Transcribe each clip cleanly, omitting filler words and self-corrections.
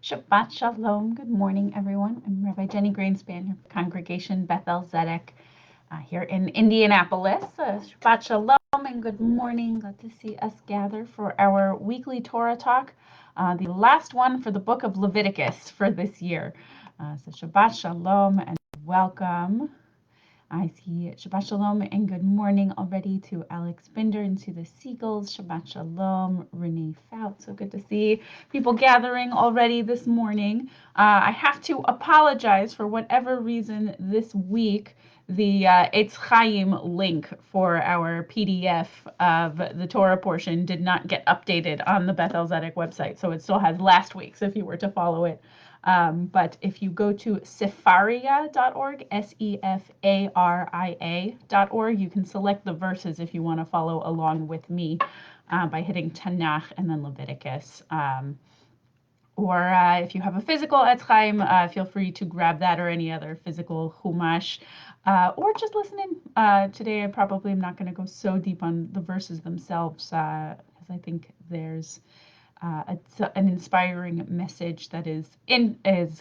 Shabbat Shalom. Good morning, everyone. I'm Rabbi Jenny Grainspan, your congregation Beth-El here in Indianapolis. Shabbat Shalom and good morning. Glad to see us gather for our weekly Torah Talk, the last one for the book of Leviticus for this year. So Shabbat Shalom and welcome. I see Shabbat Shalom and good morning already to Alex Binder and to the Seagulls. Shabbat Shalom, Renee Fout. So good to see people gathering already this morning. I have to apologize for whatever reason this week. The Eitz Chaim link for our PDF of the Torah portion did not get updated on the Beth-El website, so it still has last week's if you were to follow it. But if you go to sefaria.org, sefaria.org, you can select the verses if you want to follow along with me by hitting Tanakh and then Leviticus. Or if you have a physical Etz Chaim, feel free to grab that or any other physical Chumash, or just listen in. Today I probably am not going to go so deep on the verses themselves, because I think there's an inspiring message that is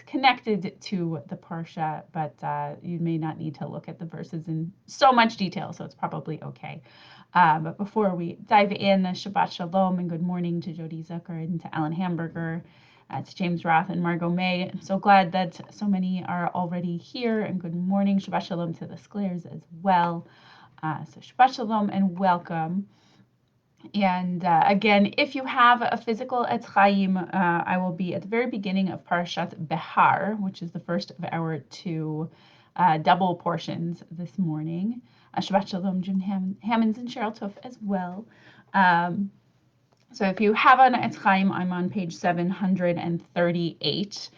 connected to the parsha, but you may not need to look at the verses in so much detail, so it's probably okay. But before we dive in, Shabbat Shalom and good morning to Jody Zucker and to Alan Hamburger, to James Roth and Margot May. I'm so glad that so many are already here, and good morning. Shabbat Shalom to the Sclairs as well. So Shabbat Shalom and welcome. And again, if you have a physical Etz Chaim, I will be at the very beginning of Parashat Behar, which is the first of our two double portions this morning. Shabbat Shalom, Jim Hammonds and Cheryl Toof as well. So if you have an Etz Chaim, I'm on page 738.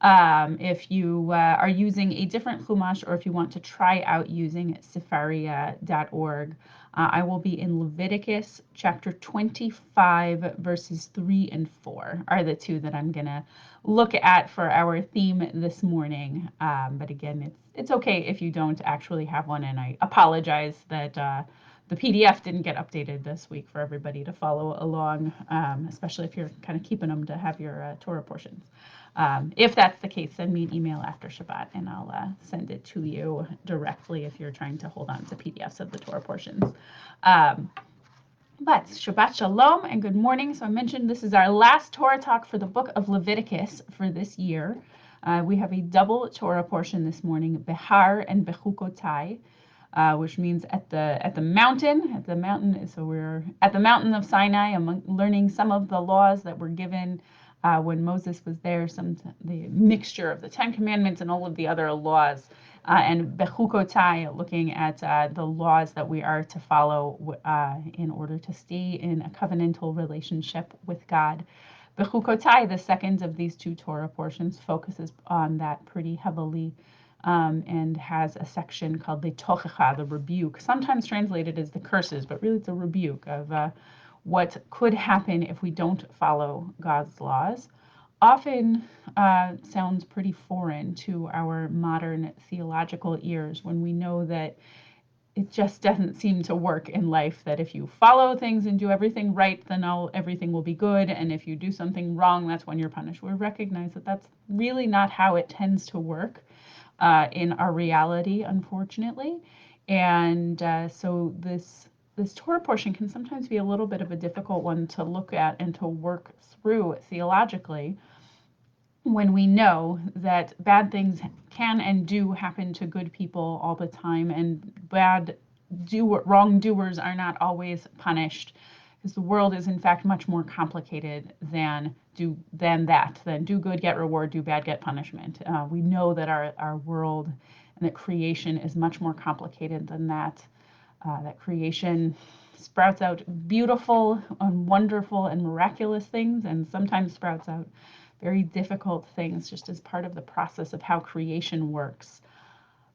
If you are using a different Chumash, or if you want to try out using sefaria.org, I will be in Leviticus chapter 25, verses 3 and 4 are the two that I'm going to look at for our theme this morning. But again, it's okay if you don't actually have one, and I apologize that the PDF didn't get updated this week for everybody to follow along, especially if you're kind of keeping them to have your Torah portions. If that's the case, send me an email after Shabbat and I'll send it to you directly if you're trying to hold on to PDFs of the Torah portions. But Shabbat Shalom and good morning. So I mentioned this is our last Torah talk for the book of Leviticus for this year. We have a double Torah portion this morning, Behar and Bechukotai, which means at the mountain. So we're at the mountain of Sinai, learning some of the laws that were given when Moses was there, the mixture of the Ten Commandments and all of the other laws, and Bechukotai, looking at the laws that we are to follow in order to stay in a covenantal relationship with God. Bechukotai, the second of these two Torah portions, focuses on that pretty heavily. And has a section called the Tochecha, the rebuke, sometimes translated as the curses, but really it's a rebuke of what could happen if we don't follow God's laws. Often sounds pretty foreign to our modern theological ears when we know that it just doesn't seem to work in life, that if you follow things and do everything right, then everything will be good, and if you do something wrong, that's when you're punished. We recognize that that's really not how it tends to work in our reality, unfortunately. And so this Torah portion can sometimes be a little bit of a difficult one to look at and to work through theologically, when we know that bad things can and do happen to good people all the time, and wrongdoers are not always punished, because the world is in fact much more complicated than do good, get reward, do bad, get punishment. We know that our world and that creation is much more complicated than that. That creation sprouts out beautiful and wonderful and miraculous things, and sometimes sprouts out very difficult things, just as part of the process of how creation works.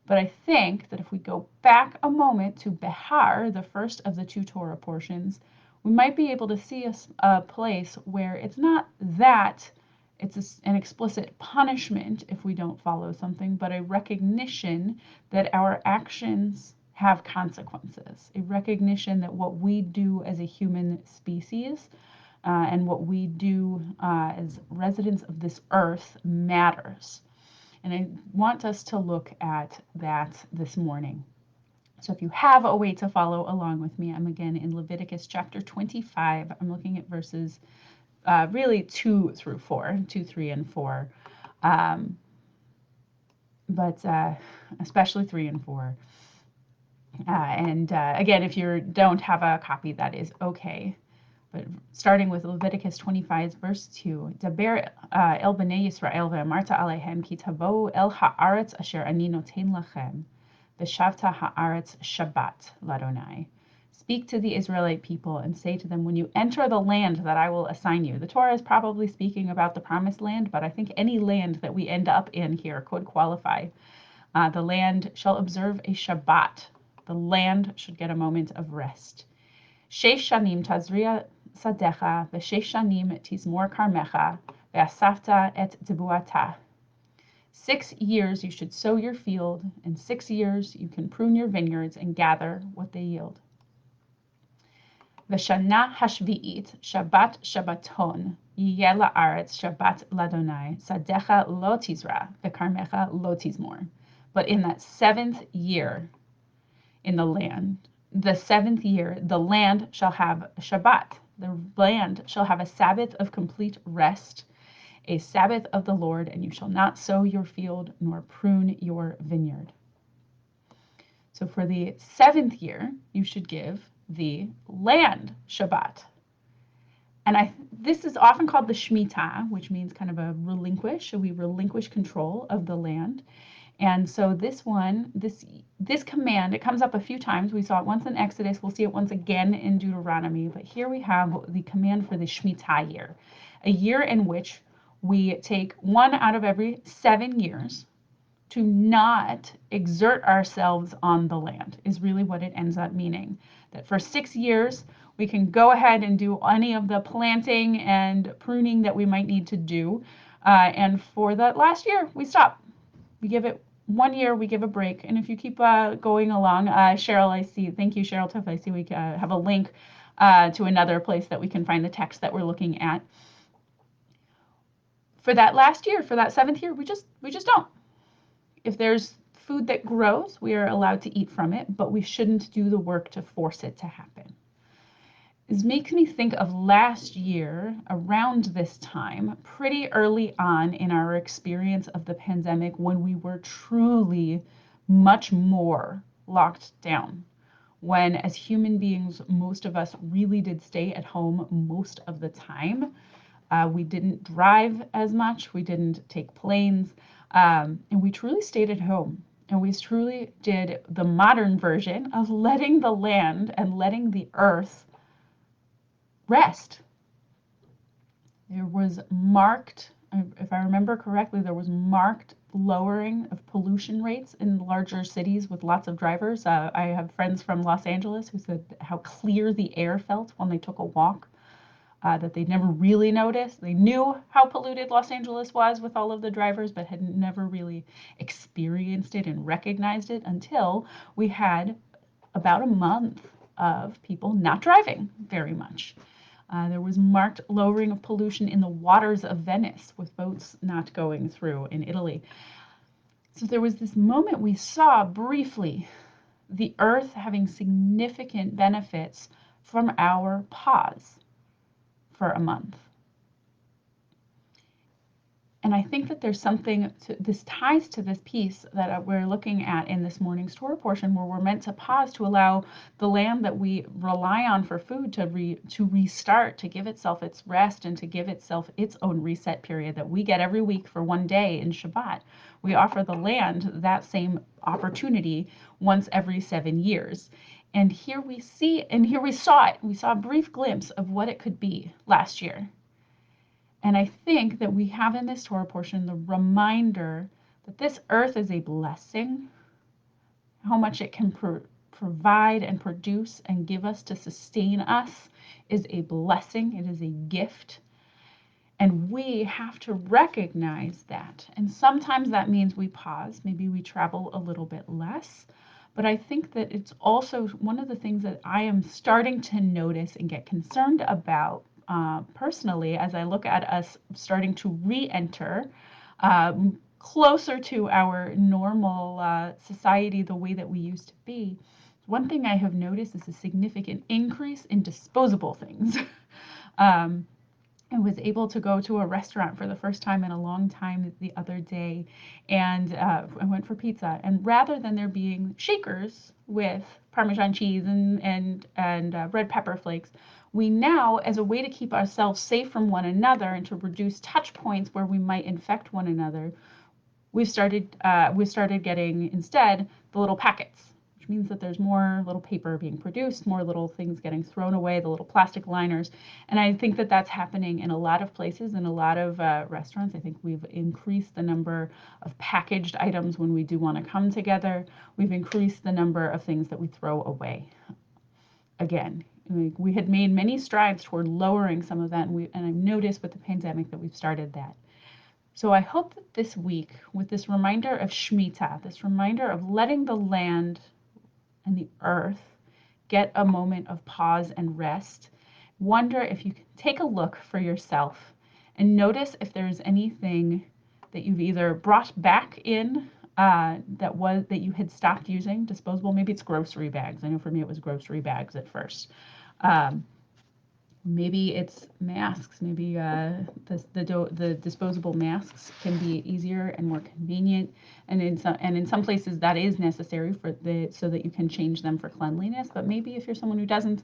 But I think that if we go back a moment to Behar, the first of the two Torah portions, we might be able to see a place where it's not that it's an explicit punishment if we don't follow something, but a recognition that our actions have consequences, a recognition that what we do as a human species and what we do as residents of this earth matters. And I want us to look at that this morning. So if you have a way to follow along with me, I'm again in Leviticus chapter 25. I'm looking at verses really 2 through 4, 2, 3, and 4. But especially 3 and 4. And again, if you don't have a copy, that is okay. But starting with Leviticus 25, verse 2, Daber el b'nei Yisrael ve'amarta alehem ki tavo'u el ha'aretz asher ani noten lachem v'shavta ha'aretz Shabbat l'Adonai. Speak to the Israelite people and say to them, when you enter the land that I will assign you. The Torah is probably speaking about the promised land, but I think any land that we end up in here could qualify. The land shall observe a Shabbat. The land should get a moment of rest. Sheish shanim tazria sadecha, v'sheish shanim tizmor karmecha, ve'asafta et debuata. 6 years you should sow your field, and 6 years you can prune your vineyards and gather what they yield. V'shana hashvi'it, Shabbat Shabbaton, yiyeh la'aretz Shabbat l'Adonai, sadecha lo tizra, v'karmecha lo tizmor. But in that 7th year in the land, the 7th year, the land shall have a Shabbat. The land shall have a Sabbath of complete rest, a Sabbath of the Lord, and you shall not sow your field nor prune your vineyard. So for the 7th year, you should give the land Shabbat. And this is often called the Shemitah, which means kind of a relinquish. So we relinquish control of the land. And so this command, it comes up a few times. We saw it once in Exodus. We'll see it once again in Deuteronomy. But here we have the command for the Shemitah year, a year in which we take 1 out of every 7 years to not exert ourselves on the land, is really what it ends up meaning. That for 6 years, we can go ahead and do any of the planting and pruning that we might need to do. And for that last year, we stop. We give it 1 year, we give a break. And if you keep going along, Cheryl, I see, thank you, Cheryl Tuff, I see we have a link to another place that we can find the text that we're looking at. For that last year, for that 7th year, we just don't. If there's food that grows, we are allowed to eat from it, but we shouldn't do the work to force it to happen. This makes me think of last year, around this time, pretty early on in our experience of the pandemic, when we were truly much more locked down. When, as human beings, most of us really did stay at home most of the time. We didn't drive as much, we didn't take planes, and we truly stayed at home. And we truly did the modern version of letting the land and letting the earth rest. There was marked, if I remember correctly, there was marked lowering of pollution rates in larger cities with lots of drivers. I have friends from Los Angeles who said how clear the air felt when they took a walk. That they'd never really noticed. They knew how polluted Los Angeles was with all of the drivers, but had never really experienced it and recognized it until we had about a month of people not driving very much. There was marked lowering of pollution in the waters of Venice with boats not going through in Italy. So there was this moment we saw briefly the earth having significant benefits from our pause for a month. And I think that there's something, this ties to this piece that we're looking at in this morning's Torah portion, where we're meant to pause to allow the land that we rely on for food to restart, to give itself its rest, and to give itself its own reset period that we get every week for 1 day in Shabbat. We offer the land that same opportunity once every 7 years. And here we saw it. We saw a brief glimpse of what it could be last year. And I think that we have in this Torah portion the reminder that this earth is a blessing, how much it can provide and produce and give us to sustain us is a blessing, it is a gift. And we have to recognize that. And sometimes that means we pause, maybe we travel a little bit less. But I think that it's also one of the things that I am starting to notice and get concerned about personally, as I look at us starting to re-enter closer to our normal society, the way that we used to be, one thing I have noticed is a significant increase in disposable things. I was able to go to a restaurant for the first time in a long time the other day, and I went for pizza. And rather than there being shakers with Parmesan cheese and red pepper flakes, we now, as a way to keep ourselves safe from one another and to reduce touch points where we might infect one another, we started getting instead the little packets, which means that there's more little paper being produced, more little things getting thrown away, the little plastic liners. And I think that that's happening in a lot of places, in a lot of restaurants. I think we've increased the number of packaged items when we do want to come together. We've increased the number of things that we throw away. Again, we had made many strides toward lowering some of that, and I've noticed with the pandemic that we've started that. So I hope that this week, with this reminder of Shemitah, this reminder of letting the land and the earth get a moment of pause and rest, wonder if you can take a look for yourself and notice if there's anything that you've either brought back in that you had stopped using, disposable. Maybe it's grocery bags. I know for me it was grocery bags at first. Maybe it's masks. Maybe the disposable masks can be easier and more convenient, and in some places that is necessary so that you can change them for cleanliness. But maybe if you're someone who doesn't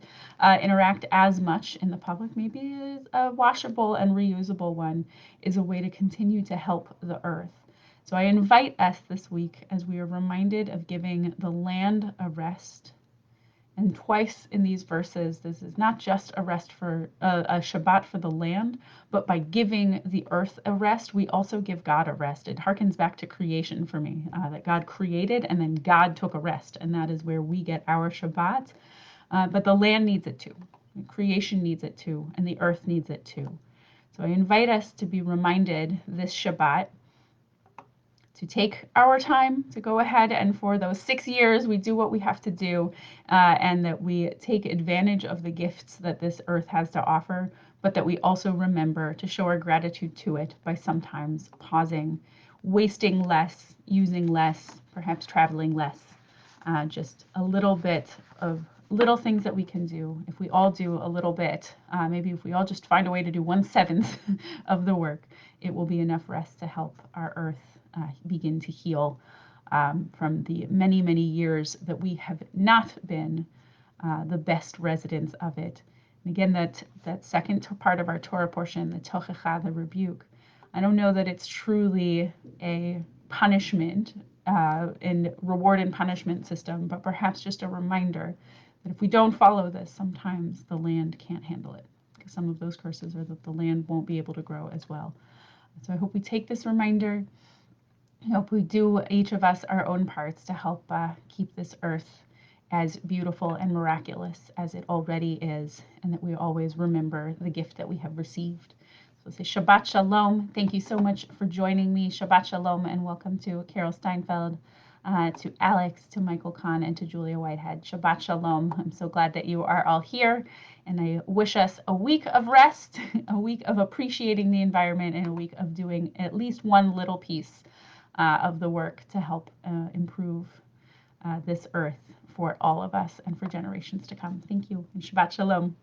interact as much in the public, maybe a washable and reusable one is a way to continue to help the earth. So I invite us this week, as we are reminded of giving the land a rest. And twice in these verses, this is not just a rest for a Shabbat for the land, but by giving the earth a rest, we also give God a rest. It harkens back to creation for me, that God created and then God took a rest, and that is where we get our Shabbat. But the land needs it too. Creation needs it too, and the earth needs it too. So I invite us to be reminded this Shabbat to take our time to go ahead and for those 6 years we do what we have to do, and that we take advantage of the gifts that this earth has to offer, but that we also remember to show our gratitude to it by sometimes pausing, wasting less, using less, perhaps traveling less. Just a little bit of little things that we can do. If we all do a little bit, maybe if we all just find a way to do 1/7 of the work, it will be enough rest to help our earth begin to heal from the many, many years that we have not been the best residents of it. And again, that second part of our Torah portion, the tochecha, the rebuke, I don't know that it's truly a punishment in reward and punishment system, but perhaps just a reminder that if we don't follow this, sometimes the land can't handle it, because some of those curses are that the land won't be able to grow as well. So I hope we take this reminder. I hope we do, each of us, our own parts to help keep this earth as beautiful and miraculous as it already is, and that we always remember the gift that we have received. So say Shabbat Shalom. Thank you so much for joining me. Shabbat Shalom, and welcome to Carol Steinfeld, to Alex, to Michael Kahn, and to Julia Whitehead. Shabbat Shalom. I'm so glad that you are all here, and I wish us a week of rest, a week of appreciating the environment, and a week of doing at least one little piece of the work to help improve this earth for all of us and for generations to come. Thank you, and Shabbat Shalom.